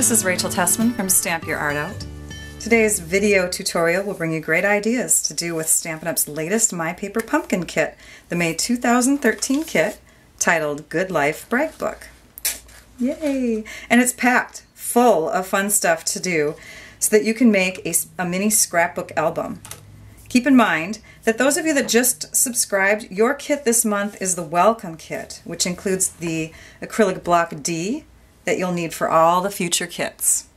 This is Rachel Tessman from Stamp Your Art Out. Today's video tutorial will bring you great ideas to do with Stampin' Up's latest My Paper Pumpkin kit, the May 2013 kit titled Good Life Brag Book. Yay! And it's packed full of fun stuff to do so that you can make a mini scrapbook album. Keep in mind that those of you that just subscribed, your kit this month is the Welcome Kit, which includes the acrylic block D that you'll need for all the future kits.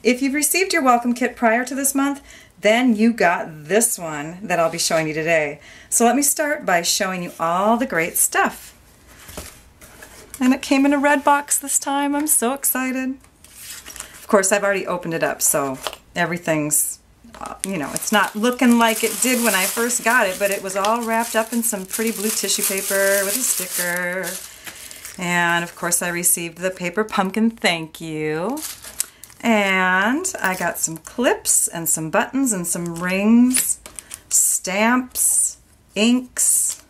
If you've received your Welcome Kit prior to this month, then you got this one that I'll be showing you today. So let me start by showing you all the great stuff. And it came in a red box this time. I'm so excited. Of course, I've already opened it up, so everything's, you know, it's not looking like it did when I first got it, but it was all wrapped up in some pretty blue tissue paper with a sticker. And of course I received the paper pumpkin thank you. And I got some clips and some buttons and some rings, stamps, inks.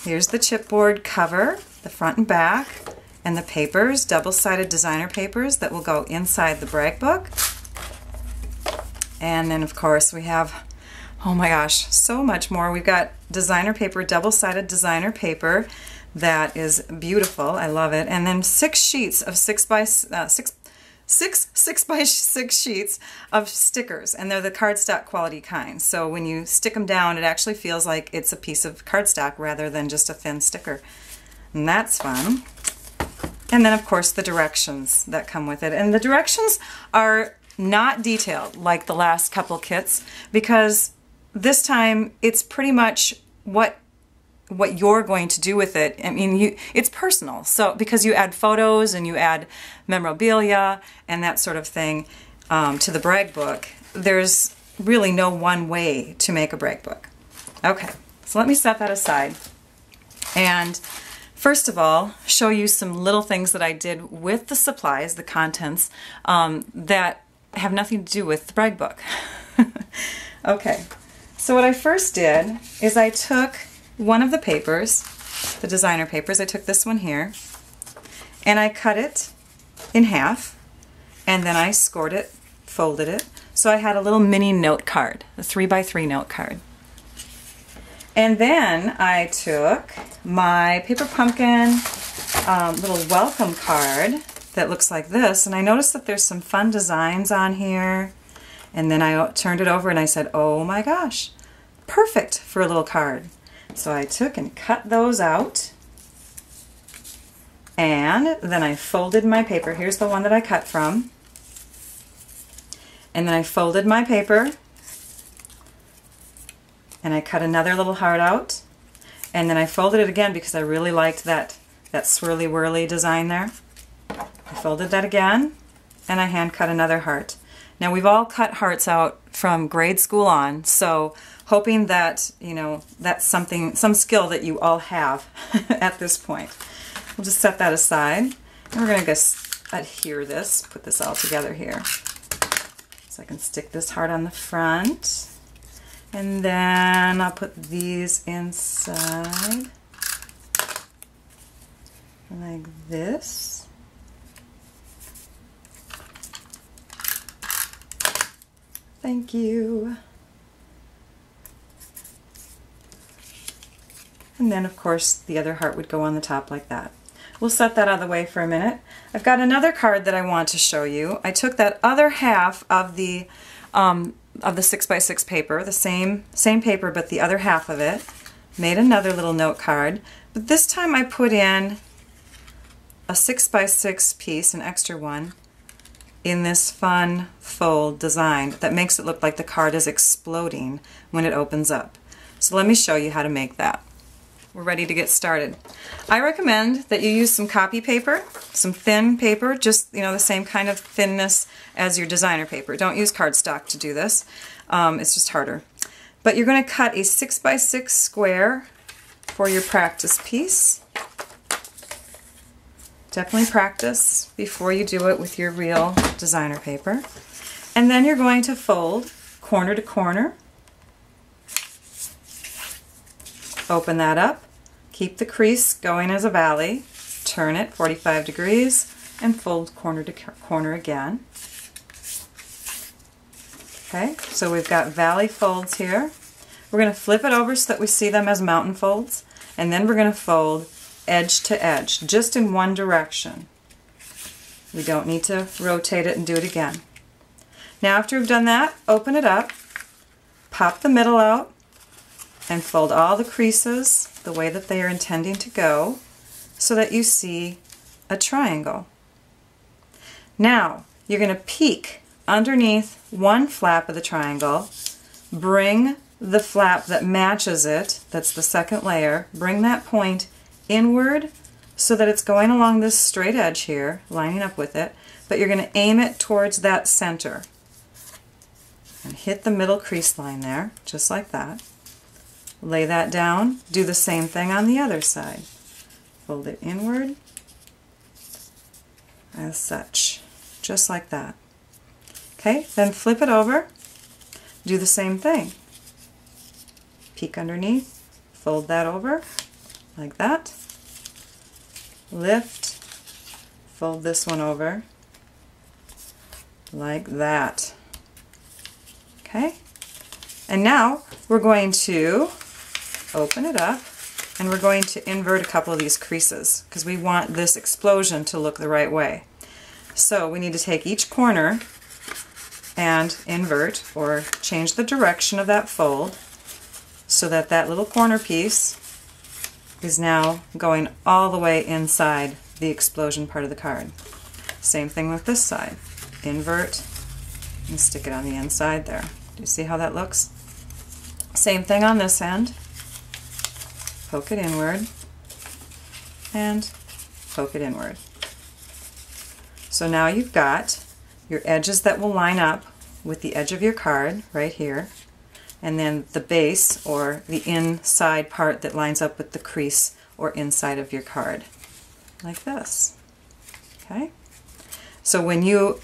Here's the chipboard cover, the front and back, and the papers, double-sided designer papers that will go inside the brag book. And then of course we have, oh my gosh, so much more. We've got designer paper, double-sided designer paper that is beautiful. I love it. And then 6 sheets of 6 by 6 sheets of stickers, and they're the cardstock quality kind. So when you stick them down, it actually feels like it's a piece of cardstock rather than just a thin sticker. And that's fun. And then of course the directions that come with it. And the directions are not detailed like the last couple kits, because this time it's pretty much what you're going to do with it. I mean, it's personal. So because you add photos and you add memorabilia and that sort of thing to the brag book, there's really no one way to make a brag book. Okay, so let me set that aside. And first of all, show you some little things that I did with the supplies, the contents, that have nothing to do with the brag book. Okay, so what I first did is I took one of the papers, the designer papers, I took this one here, and I cut it in half, and then I scored it, folded it, so I had a little mini note card, a 3x3 note card. And then I took my paper pumpkin little welcome card that looks like this, and I noticed that there's some fun designs on here, and then I turned it over and I said, oh my gosh, perfect for a little card. So I took and cut those out, and then I folded my paper. Here's the one that I cut from. And then I folded my paper, and I cut another little heart out, and then I folded it again because I really liked that swirly whirly design there. I folded that again, and I hand cut another heart. Now we've all cut hearts out from grade school on, so hoping that, you know, that's some skill that you all have at this point. We'll just set that aside, and we're going to adhere this, put this all together here. So I can stick this heart on the front, and then I'll put these inside like this. Thank you. And then of course the other heart would go on the top like that. We'll set that out of the way for a minute. I've got another card that I want to show you. I took that other half of the 6x6 paper, the same paper but the other half of it, made another little note card, but this time I put in a 6x6 piece, an extra one, in this fun fold design that makes it look like the card is exploding when it opens up. So let me show you how to make that. We're ready to get started. I recommend that you use some copy paper, some thin paper, just, you know, the same kind of thinness as your designer paper. Don't use cardstock to do this. It's just harder. But you're going to cut a 6x6 square for your practice piece. Definitely practice before you do it with your real designer paper. And then you're going to fold corner to corner. Open that up, keep the crease going as a valley, turn it 45 degrees, and fold corner to corner again. Okay, so we've got valley folds here. We're going to flip it over so that we see them as mountain folds, and then we're going to fold edge to edge, just in one direction. We don't need to rotate it and do it again. Now after we've done that, open it up, pop the middle out, and fold all the creases the way that they are intending to go so that you see a triangle. Now you're going to peek underneath one flap of the triangle, bring the flap that matches it, that's the second layer, bring that point inward so that it's going along this straight edge here, lining up with it, but you're going to aim it towards that center. And hit the middle crease line there, just like that. Lay that down, do the same thing on the other side. Fold it inward, as such, just like that. Okay, then flip it over, do the same thing. Peek underneath, fold that over, like that. Lift, fold this one over, like that. Okay, and now we're going to open it up and we're going to invert a couple of these creases because we want this explosion to look the right way. So we need to take each corner and invert or change the direction of that fold so that that little corner piece is now going all the way inside the explosion part of the card. Same thing with this side. Invert and stick it on the inside there. Do you see how that looks? Same thing on this end. Poke it inward and poke it inward. So now you've got your edges that will line up with the edge of your card right here, and then the base or the inside part that lines up with the crease or inside of your card, like this. Okay? So when you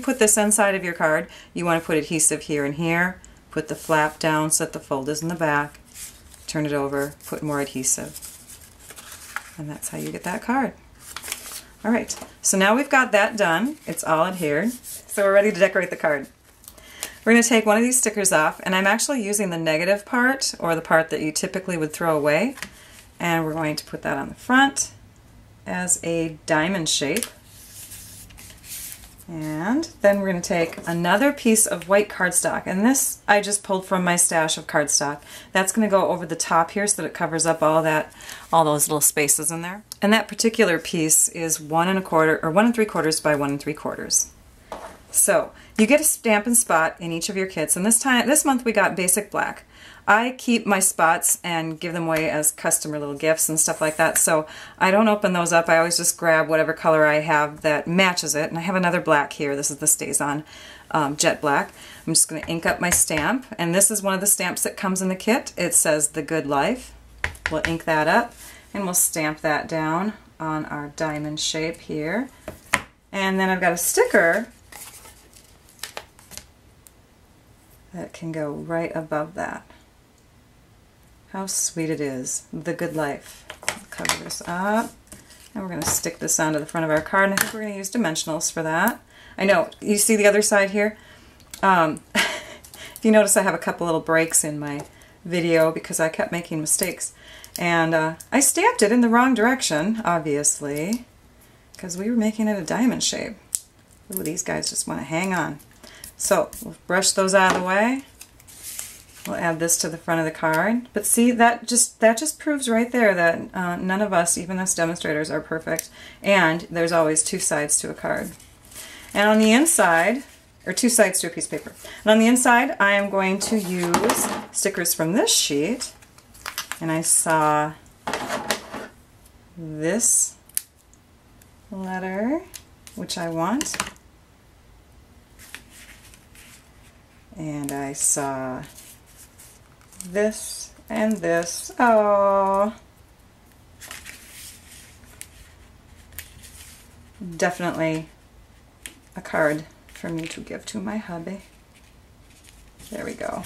put this inside of your card, you want to put adhesive here and here, put the flap down so that the fold is in the back, turn it over, put more adhesive, and that's how you get that card. Alright, so now we've got that done. It's all adhered, so we're ready to decorate the card. We're going to take one of these stickers off, and I'm actually using the negative part, or the part that you typically would throw away, and we're going to put that on the front as a diamond shape. And then we're going to take another piece of white cardstock, and this I just pulled from my stash of cardstock. That's going to go over the top here so that it covers up all those little spaces in there. And that particular piece is 1 1/4 or 1 3/4 by 1 3/4. So you get a Stampin' spot in each of your kits, and this month we got basic black. I keep my spots and give them away as customer little gifts and stuff like that, so I don't open those up. I always just grab whatever color I have that matches it, and I have another black here. This is the Stays On Jet Black. I'm just going to ink up my stamp, and this is one of the stamps that comes in the kit. It says The Good Life. We'll ink that up, and we'll stamp that down on our diamond shape here. And then I've got a sticker that can go right above that. How sweet it is. The Good Life. I'll cover this up, and we're going to stick this onto the front of our card, and I think we're going to use dimensionals for that. I know, you see the other side here? If you notice, I have a couple little breaks in my video because I kept making mistakes. And I stamped it in the wrong direction, obviously, because we were making it a diamond shape. Ooh, these guys just want to hang on. So we'll brush those out of the way. We'll add this to the front of the card. But see, that just proves right there that none of us, even us demonstrators, are perfect. And there's always two sides to a card. And on the inside, or two sides to a piece of paper. And on the inside, I am going to use stickers from this sheet. And I saw this letter, which I want. And I saw this and this. Oh, definitely a card for me to give to my hubby. There we go.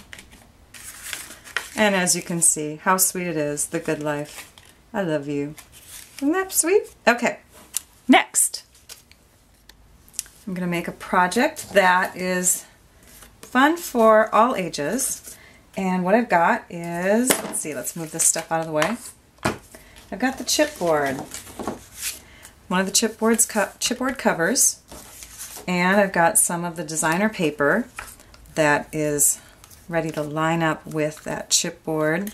And as you can see, how sweet it is. The Good Life. I love you. Isn't that sweet? Okay, next. I'm going to make a project that is fun for all ages. And what I've got is, let's see, let's move this stuff out of the way. I've got the chipboard, one of the chipboard covers, and I've got some of the designer paper that is ready to line up with that chipboard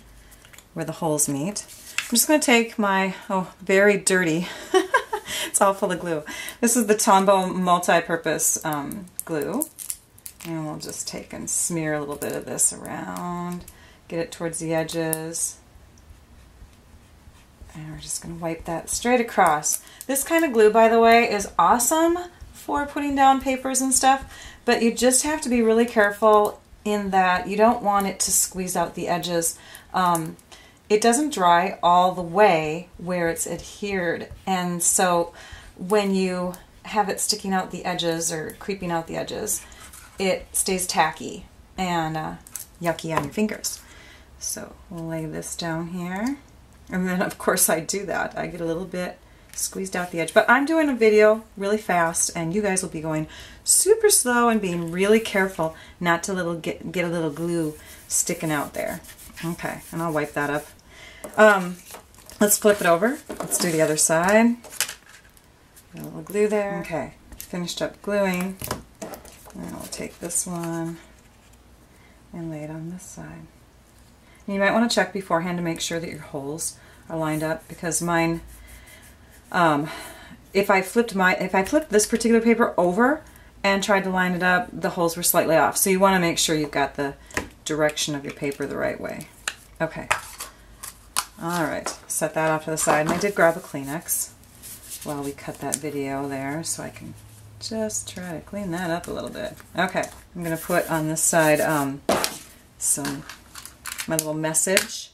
where the holes meet. I'm just going to take my, very dirty, it's all full of glue. This is the Tombow multi-purpose glue. And we'll just take and smear a little bit of this around, get it towards the edges. And we're just going to wipe that straight across. This kind of glue, by the way, is awesome for putting down papers and stuff, but you just have to be really careful in that you don't want it to squeeze out the edges. It doesn't dry all the way where it's adhered, and so when you have it sticking out the edges or creeping out the edges, it stays tacky and yucky on your fingers. So we'll lay this down here. And then of course I do that. I get a little bit squeezed out the edge. But I'm doing a video really fast and you guys will be going super slow and being really careful not to get a little glue sticking out there. Okay, and I'll wipe that up. Let's flip it over. Let's do the other side. Got a little glue there. Okay, finished up gluing. And I'll take this one and lay it on this side. And you might want to check beforehand to make sure that your holes are lined up, because mine, if I flipped this particular paper over and tried to line it up, the holes were slightly off. So you want to make sure you've got the direction of your paper the right way. Okay. Alright, set that off to the side. And I did grab a Kleenex while we cut that video there, so I can just try to clean that up a little bit. Okay, I'm going to put on this side my little message.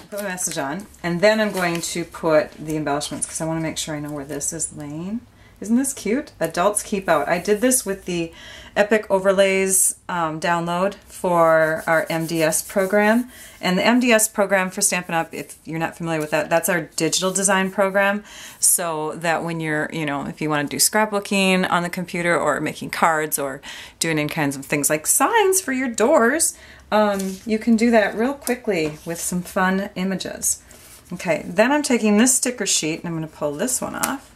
Put my message on, and then I'm going to put the embellishments because I want to make sure I know where this is laying. Isn't this cute? Adults Keep Out. I did this with the Epic Overlays download for our MDS program. And the MDS program for Stampin' Up, if you're not familiar with that, that's our digital design program. So that when you're, if you want to do scrapbooking on the computer or making cards or doing any kinds of things like signs for your doors, you can do that real quickly with some fun images. Okay, then I'm taking this sticker sheet and I'm going to pull this one off.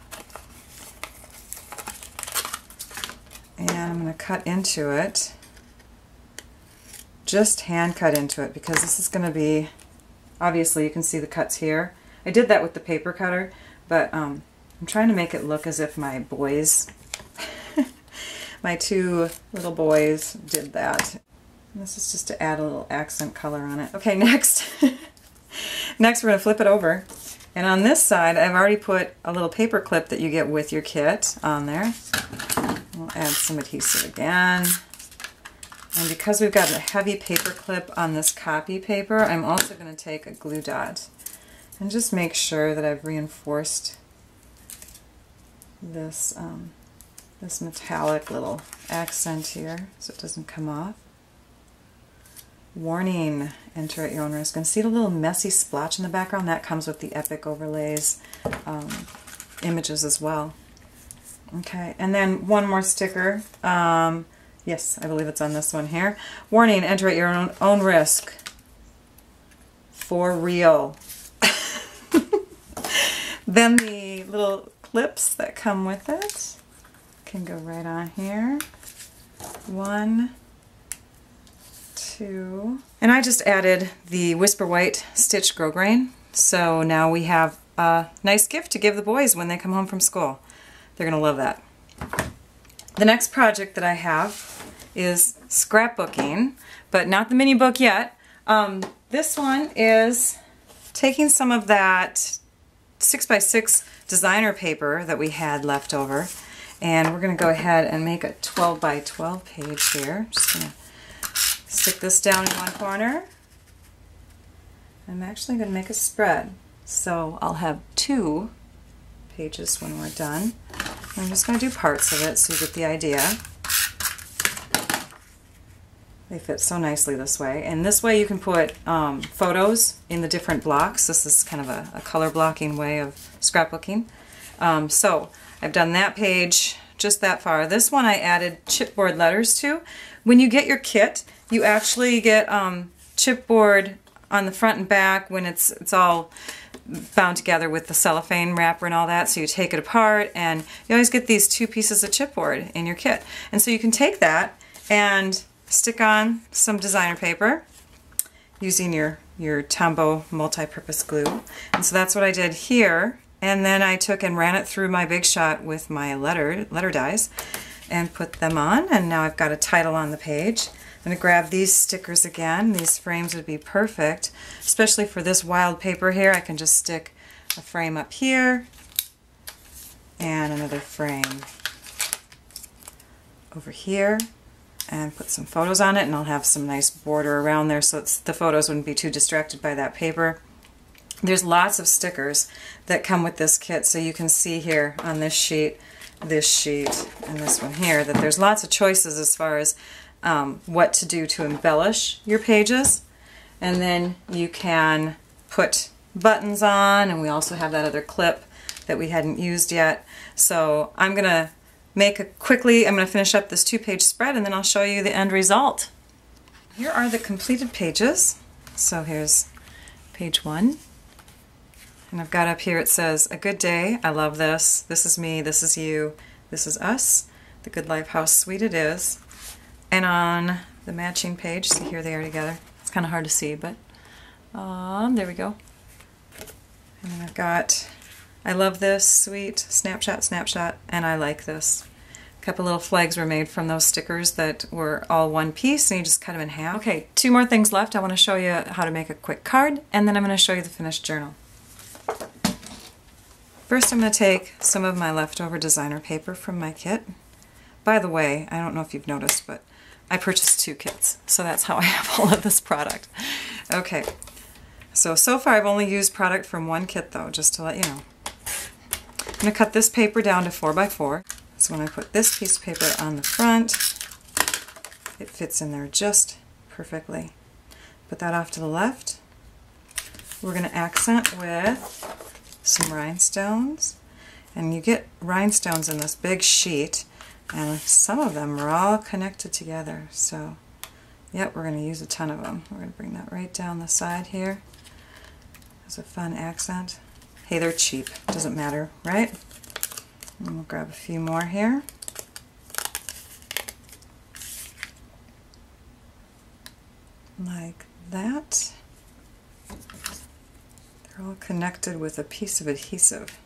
And I'm going to cut into it, just hand cut into it, because this is going to be, obviously you can see the cuts here. I did that with the paper cutter, but I'm trying to make it look as if my boys, my two little boys did that. And this is just to add a little accent color on it. Okay, next, next we're going to flip it over. And on this side, I've already put a little paper clip that you get with your kit on there. We'll add some adhesive again. And because we've got a heavy paper clip on this copy paper, I'm also going to take a glue dot and just make sure that I've reinforced this, this metallic little accent here so it doesn't come off. Warning, enter at your own risk. And see the little messy splotch in the background? That comes with the Epic Overlays images as well. Okay, and then one more sticker. Yes, I believe it's on this one here. Warning, enter at your own risk. For real. Then the little clips that come with it can go right on here. 1, 2. And I just added the Whisper White Stitch Grosgrain. So now we have a nice gift to give the boys when they come home from school. They're going to love that. The next project that I have is scrapbooking, but not the mini book yet. This one is taking some of that 6x6 designer paper that we had left over, and we're going to go ahead and make a 12x12 page here. Just going to stick this down in one corner. I'm actually going to make a spread, so I'll have 2 pages when we're done. I'm just going to do parts of it so you get the idea. They fit so nicely this way, and this way you can put photos in the different blocks. This is kind of a color blocking way of scrapbooking. So I've done that page just that far. This one I added chipboard letters to. When you get your kit, you actually get chipboard on the front and back when it's all bound together with the cellophane wrapper and all that. So you take it apart and you always get these 2 pieces of chipboard in your kit. And so you can take that and stick on some designer paper using your Tombow multi-purpose glue. And so that's what I did here. And then I took and ran it through my Big Shot with my letter dies and put them on. And now I've got a title on the page. I'm going to grab these stickers again. These frames would be perfect, especially for this wild paper here. I can just stick a frame up here and another frame over here and put some photos on it, and I'll have some nice border around there so the photos wouldn't be too distracted by that paper. There's lots of stickers that come with this kit, so you can see here on this sheet, and this one here, that there's lots of choices as far as what to do to embellish your pages. And then you can put buttons on, and we also have that other clip that we hadn't used yet. So I'm going to I'm going to finish up this 2-page spread, and then I'll show you the end result. Here are the completed pages. So here's page 1. And I've got up here, it says, "A good day, I love this. This is me, this is you, this is us. The Good Life, how sweet it is." And on the matching page, see here they are together. It's kind of hard to see, but there we go. And then I've got, "I love this, sweet, snapshot, snapshot, and I like this." A couple little flags were made from those stickers that were all one piece, and you just cut them in half. Okay, 2 more things left. I want to show you how to make a quick card, and then I'm going to show you the finished journal. First, I'm going to take some of my leftover designer paper from my kit. By the way, I don't know if you've noticed, but I purchased 2 kits, so that's how I have all of this product. Okay, so far I've only used product from 1 kit though, just to let you know. I'm going to cut this paper down to 4x4. So when I put this piece of paper on the front, it fits in there just perfectly. Put that off to the left. We're going to accent with some rhinestones. And you get rhinestones in this big sheet, and some of them are all connected together. So, yep, we're going to use a ton of them. We're going to bring that right down the side here as a fun accent. Hey, they're cheap. Doesn't matter, right? And we'll grab a few more here. Like that. They're all connected with a piece of adhesive.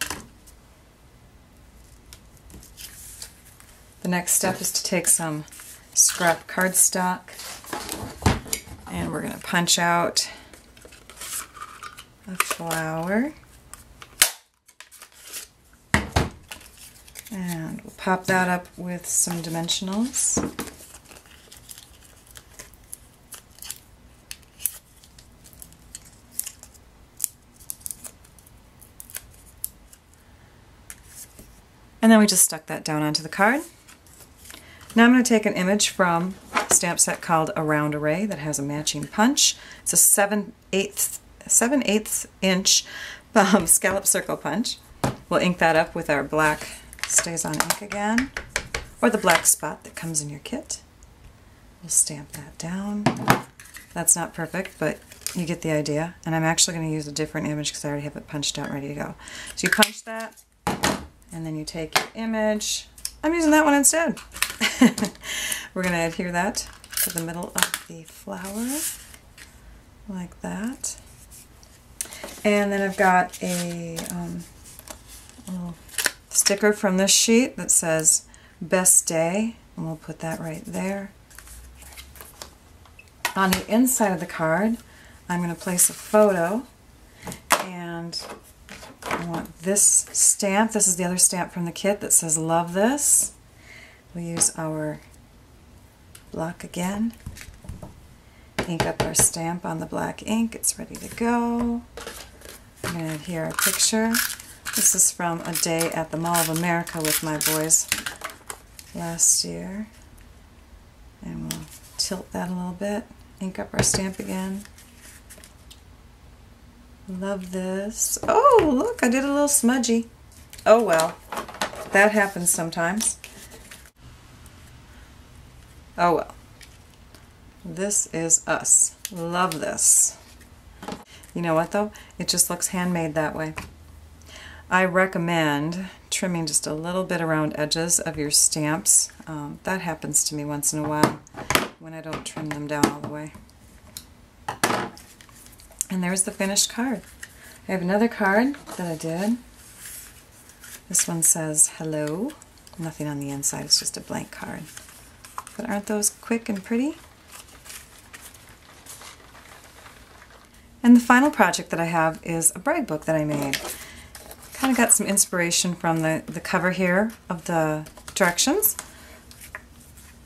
The next step is to take some scrap cardstock, and we're going to punch out a flower. And we'll pop that up with some dimensionals. And then we just stuck that down onto the card. Now I'm going to take an image from a stamp set called A Round Array that has a matching punch. It's a 7/8 inch scallop circle punch. We'll ink that up with our black Stays On ink again, or the black spot that comes in your kit. We'll stamp that down. That's not perfect, but you get the idea. And I'm actually going to use a different image because I already have it punched out ready to go. So you punch that, and then you take your image. I'm using that one instead. We're going to adhere that to the middle of the flower, like that. And then I've got a little sticker from this sheet that says Best Day, and we'll put that right there. On the inside of the card, I'm going to place a photo, and I want this stamp. This is the other stamp from the kit that says Love This. We'll use our block again, ink up our stamp on the black ink. It's ready to go. I'm going to adhere a picture. This is from a day at the Mall of America with my boys last year. And we'll tilt that a little bit, ink up our stamp again. Love this. Oh, look, I did a little smudgy. Oh well. that happens sometimes. Oh well. This is us. Love this. You know what though? It just looks handmade that way. I recommend trimming just a little bit around edges of your stamps. That happens to me once in a while when I don't trim them down all the way. And there's the finished card. I have another card that I did. This one says hello. Nothing on the inside, it's just a blank card. But aren't those quick and pretty? And the final project that I have is a brag book that I made. Kind of got some inspiration from the cover here of the directions.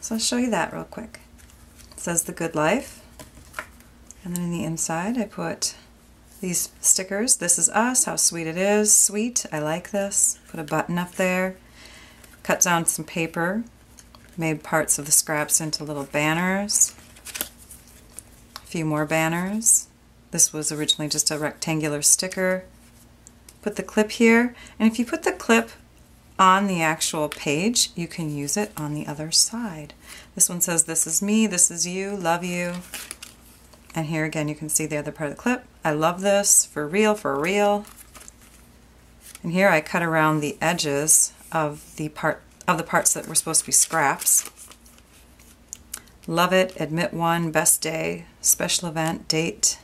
So I'll show you that real quick. It says The Good Life. And then in the inside I put these stickers. This is us, how sweet it is. Sweet, I like this. Put a button up there. Cut down some paper. Made parts of the scraps into little banners. A few more banners. This was originally just a rectangular sticker. Put the clip here, and if you put the clip on the actual page, you can use it on the other side. This one says, this is me, this is you, love you. And here again you can see the other part of the clip. I love this, for real, for real. And here I cut around the edges of the parts that were supposed to be scraps. Love it, admit one, best day, special event, date.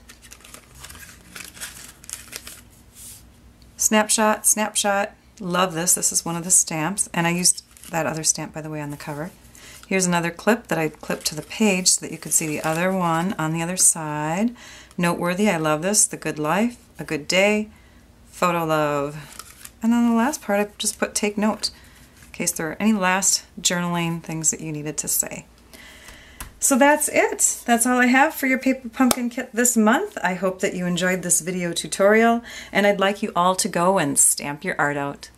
Snapshot, snapshot, love this. This is one of the stamps, and I used that other stamp, by the way, on the cover. Here's another clip that I clipped to the page so that you could see the other one on the other side. Noteworthy, I love this, The Good Life, A Good Day, Photo Love. And then the last part I just put take note in case there are any last journaling things that you needed to say. So that's it. That's all I have for your paper pumpkin kit this month. I hope that you enjoyed this video tutorial, and I'd like you all to go and stamp your art out.